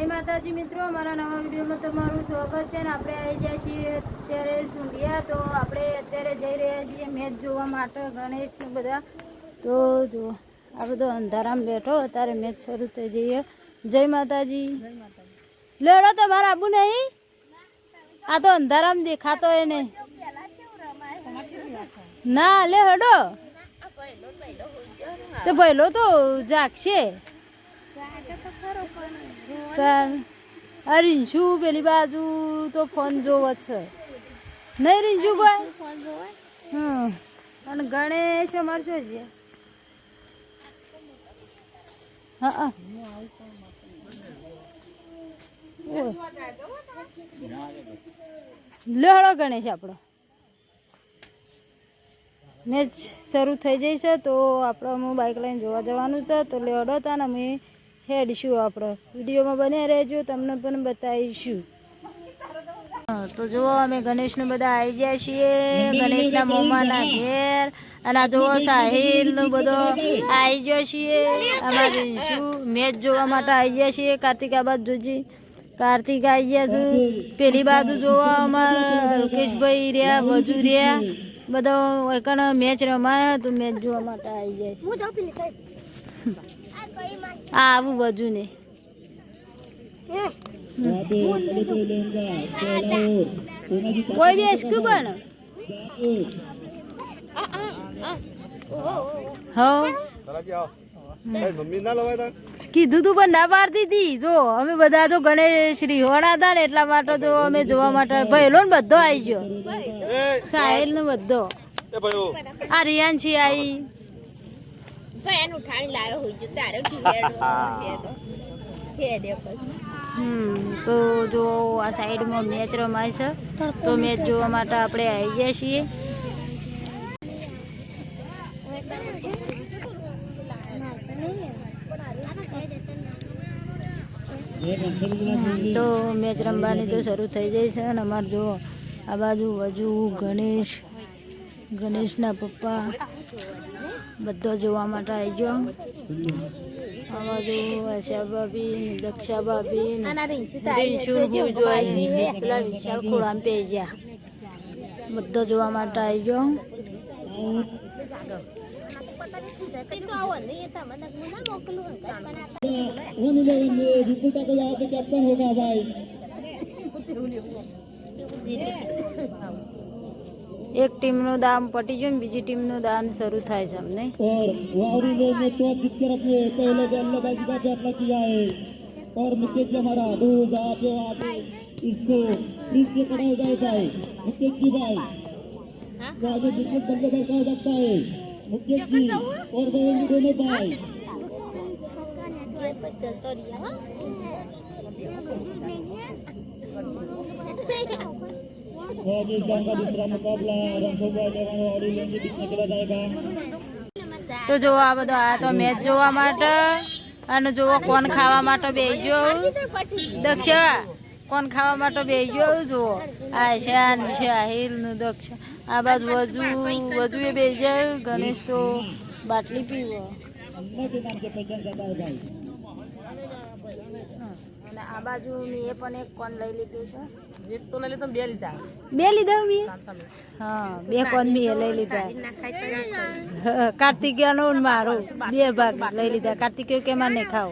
જય માતાજી મિત્રો, અમારા નવા વિડીયોમાં તમારું સ્વાગત છે. ને આપણે આવી ગયા છીએ અત્યારે સુંઢિયા. તો આપણે અત્યારે જઈ રહ્યા છીએ મેચ જોવા માટે ગણેશને બધા. તો જો આ બધો અંધારામાં બેઠો, અત્યારે મેચ શરૂ થઈ જઈએ. જય માતાજી. લેડો તમારે આબુ નહીં, આ તો અંધારામાં દેખાતો એ નહીં. ના લે હડો તો પહેલો તો જાગશે. રીંશુ પેલી બાજુ તો ફોન જોવો છે નહીં રીંશુ ભાઈ. અને ગણેશ અમારે શું છે? હા લેહળો ગણેશ આપણો મેચ શરૂ થઈ જશે. તો આપણે હું બાઇક લઈને જોવા જવાનું છે. તો લેવડો હતા ને અમે હેડશું. આપણે વિડીયોમાં બન્યા રહેજો, તમને પણ બતાવીશું. તો જુઓ અમે ગણેશને બધા આવી ગયા છીએ ગણેશના મોમાના ઘેર. અને આ જુઓ સાહિલનું બધો આવી ગયો છીએ. અમારે શું મેચ જોવા માટે આવી ગયા છીએ. કાર્તિક આ બાજુ જોજી, કાર્તિક આવી ગયા છે. પેલી બાજુ જોવા અમારા રૂકેશભાઈ રહ્યા, વજુ રહ્યા, બધો એકણ મેચ રમાયા તો મેચ જોવા માટે આવી જાય છે. આવું બાજુ ને કોઈ બેસ કે બન કીધું તું પણ ના પાડતી હતી. જો અમે બધા તો ગણેશ રીહોણા હતા ને એટલા માટે તો અમે જોવા માટે ભયલો ને બધો આવી ગયો. સાહેલ ને બધો આ રિયાંશી આવી. તો જો આ સાઈડમાં મેચ રમાય છે. તો મેચ જોવા માટે આપણે આવી ગયા છીએ. તો મેચ રમવાની તો શરૂ થઈ જાય છે. અને અમારે જો આ બાજુ વજુ ગણેશના પપ્પા બધો જોવા માટે આવી ગયો. આ બાજુ આશા ભાભી, દક્ષા ભાભી, પેલા વિશાળ ખોળામાં પે ગયા, બધો જોવા માટે આવી ગયો. એક ટીમનું દામ પટી ગયું, બીજી ટીમનું દાન શરૂ થાય છે. અમને તો જો આ બધો આ તો મેચ જોવા માટે. અને જોવો કોણ ખાવા માટે બેસજો. દક્ષા કોણ ખાવા માટે બેસજો. જુઓ આશા સાહિલ નું દક્ષ. આ બાજુ વજુ એ બેસી જાય. ગણેશ તો બાટલી પીવો. અને આ બાજુ મેં પણ એક કોન લઈ લીધું છે. બે લીધા મેં. હા, બે કોન મેં લઈ લીધા. કાર્તિકેયનો મારો બે ભાગ લઈ લીધા. કાર્તિકેય કે મારે નહીં ખાવ.